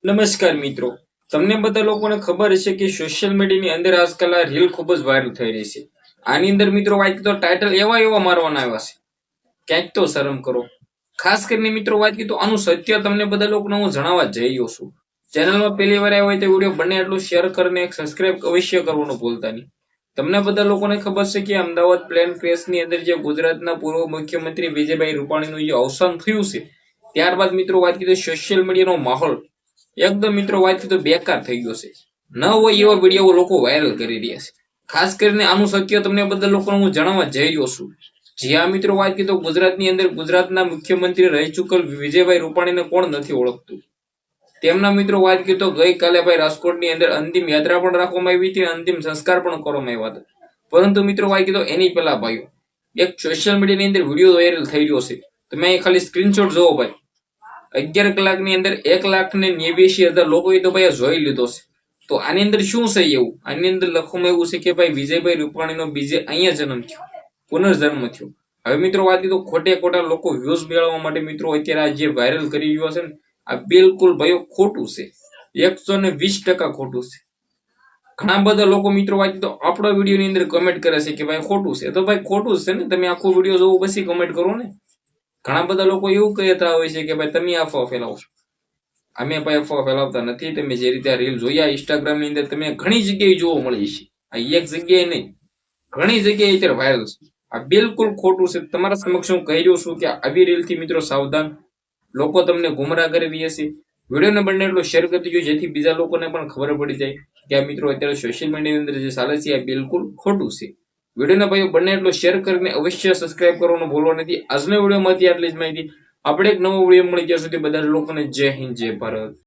નમસ્કાર મિત્રો, તમને બધા લોકોને ખબર હશે કે સોશિયલ મીડિયાની અંદર આજકાલ આ રીલ ખૂબ જ વાયરલ થઈ રહી છે. આની અંદર મિત્રો વાત તો ટાઇટલ એવા મારવાના આવ્યા છે, ક્યાંક તો શરમ કરો. ખાસ કરીને મિત્રો વાત તો આનું સત્ય તમને બધા લોકોને હું જણાવવા જઈ રહ્યો છું. ચેનલમાં પહેલી વાર આવ્યા હોય તો વિડીયો બને એટલું શેર કરીને સબસ્ક્રાઇબ અવશ્ય કરવાનું ભૂલતા નહીં. તમને બધા લોકોને ખબર છે કે અમદાવાદ પ્લેન ક્રેશની અંદર જે ગુજરાતના પૂર્વ મુખ્યમંત્રી વિજયભાઈ રૂપાણીનું જે અવસાન થયું છે, ત્યારબાદ મિત્રો વાત તો સોશિયલ મીડિયાનો માહોલ એકદમ મિત્રો વાત તો બેકાર થઈ ગયો છે. ન હોય એવા વિડીયો લોકો વાયરલ કરી રહ્યા છે. ખાસ કરીને આનું સત્ય તમને બધા લોકોને હું જણાવવા જઈ રહ્યો છું. જ્યાં મિત્રો વાત તો ગુજરાતની અંદર ગુજરાતના મુખ્યમંત્રી રહી ચુકેલ વિજયભાઈ રૂપાણીને કોણ નથી ઓળખતું. તેમના મિત્રો વાત તો ગઈકાલે ભાઈ રાજકોટની અંદર અંતિમ યાત્રા પણ રાખવામાં આવી હતી, અંતિમ સંસ્કાર પણ કરવામાં આવ્યા હતા. પરંતુ મિત્રો વાત તો એની પહેલા ભાઈઓ એક સોશિયલ મીડિયાની અંદર વિડીયો વાયરલ થઈ રહ્યો છે. તમે અહીં ખાલી સ્ક્રીનશોટ જોવો ભાઈ. 11 કલાકની અંદર 1,89,000 લોકોએ તો ભાઈ જોઈ લીધો છે. તો આની અંદર શું છે એવું? આની અંદર લખવામાં એવું છે કે ભાઈ વિજયભાઈ રૂપાણીનો બીજે અહીંયા જન્મ થયો, પુનર્જન્મ થયો. હવે મિત્રો વાત તો ખોટા લોકો વ્યૂઝ મેળવવા માટે મિત્રો અત્યારે આ જે વાયરલ કરી રહ્યો છે ને, આ બિલકુલ ભાઈઓ ખોટું છે. 120% ખોટું છે. ઘણા બધા લોકો મિત્રો વાત તો આપણા વિડીયોની અંદર કમેન્ટ કરે છે કે ભાઈ ખોટું છે. તો ભાઈ ખોટું છે ને, તમે આખો વિડીયો જોવો પછી કમેન્ટ કરો ને. ઘણા બધા લોકો એવું કહેતા હોય છે કે ભાઈ તમે અફવા ફેલાવો છો. અમે ભાઈ અફવા ફેલાવતા નથી. તમે જે રીતે રીલ જોયા ઇન્સ્ટાગ્રામ ની અંદર તમે ઘણી જગ્યાએ જોવા મળી છે. આ એક જગ્યાએ નહીં, ઘણી જગ્યાએ અત્યારે વાયરલ છે. આ બિલકુલ ખોટું છે. તમારા સમક્ષ હું કહી રહ્યો છું કે આવી રીલ થી મિત્રો સાવધાન. લોકો તમને ગુમરાહ કરી રહ્યા છે. વિડીયોને બને એટલો શેર કરી દેજો જેથી બીજા લોકોને પણ ખબર પડી જાય કે આ મિત્રો અત્યારે સોશિયલ મીડિયાની અંદર જે ચાલે છે આ બિલકુલ ખોટું છે. વિડીયોને ભાઈઓ બને એટલો શેર કરીને અવશ્ય સબસ્ક્રાઇબ કરવાનું ભૂલવા નથી. આજના વિડીયોમાંથી આટલી જ માહિતી. આપણે એક નવો વિડીયો મળી ત્યાં સુધી બધા લોકોને જય હિન્દ જય ભારત.